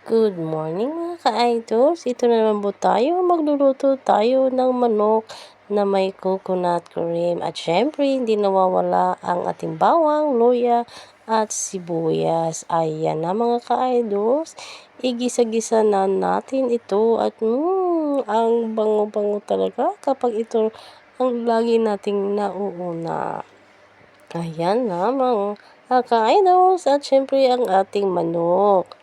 Good morning mga ka-idols. Ito na naman po tayo. Magluluto tayo ng manok na may coconut cream. At syempre, hindi nawawala ang ating bawang, luya, at sibuyas. Ayan na mga ka-idols. Igisa-gisa na natin ito at ang bango-bango talaga kapag ito ang lagi nating nauuna. Ayan na mga ka-idols at syempre ang ating manok.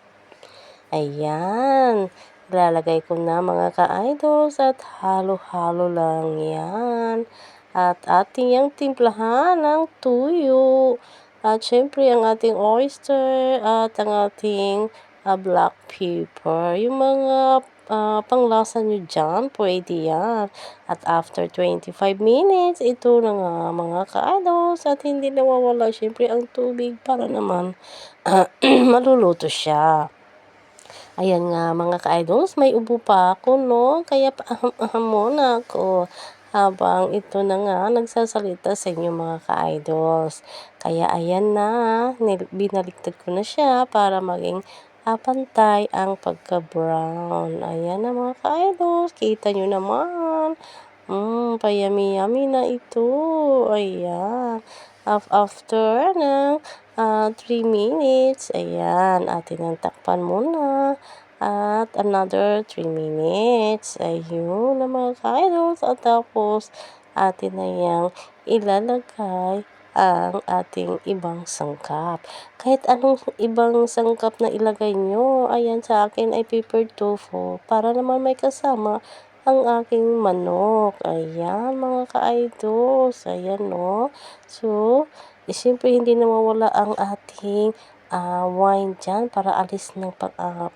Ayan, ilalagay ko na mga ka-idols at halo-halo lang yan. At ating yung timplahan ng tuyo. At syempre ang ating oyster at ang ating black pepper. Yung mga panglasa nyo dyan, pwede yan. At after 25 minutes, ito na nga mga ka-idols at hindi nawawala syempre ang tubig para naman maluluto siya. Ayan nga mga ka-idols, may ubo pa ako no, kaya paaham-aham muna ako habang ito na nga nagsasalita sa inyo mga ka-idols. Kaya ayan na, binaliktad ko na siya para maging pantay ang pagka-brown. Ayan na mga ka-idols, kita nyo naman. Payami-yami na ito. Ayan. After ng 3 minutes, ayan, atin ang takpan muna. At another 3 minutes. Ayun na mga ka-idols. At tapos, atin na yung ilalagay ang ating ibang sangkap. Kahit anong ibang sangkap na ilagay nyo, ayan sa akin ay pepper tofu para naman may kasama ang aking manok. Ayan mga ka-idols. Ayan no. So, siyempre hindi nawawala ang ating wine dyan para alis ng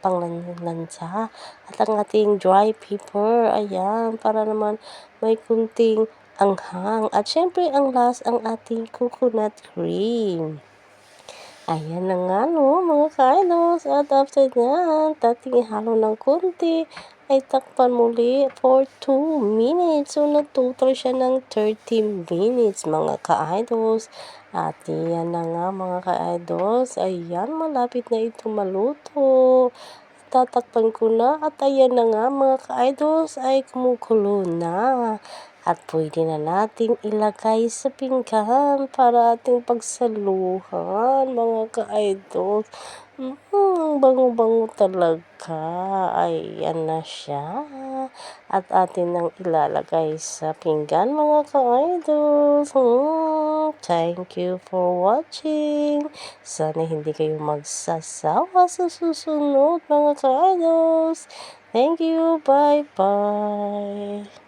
panglansa. At ang ating dry pepper, ayan, para naman may kunting anghang. At syempre ang last ang ating coconut cream. Ayan na nga no, mga ka-idols. At after that, ating ihalo ng kunti ay takpan muli for 2 minutes. So, nag-total siya ng 30 minutes, mga ka-idols. At yan na nga, mga ka-idols. Ayan, malapit na ito maluto. Tatakpan ko na at ayan na nga, mga ka-idols, ay kumukulo na. At pwede na nating ilagay sa pinggan para ating pagsaluhan, mga ka-idol. Bango-bango talaga. Ayan na siya. At atin nang ilalagay sa pinggan, mga ka-idols. Thank you for watching. Sana hindi kayo magsasawa sa susunod, mga ka-idols. Thank you. Bye-bye.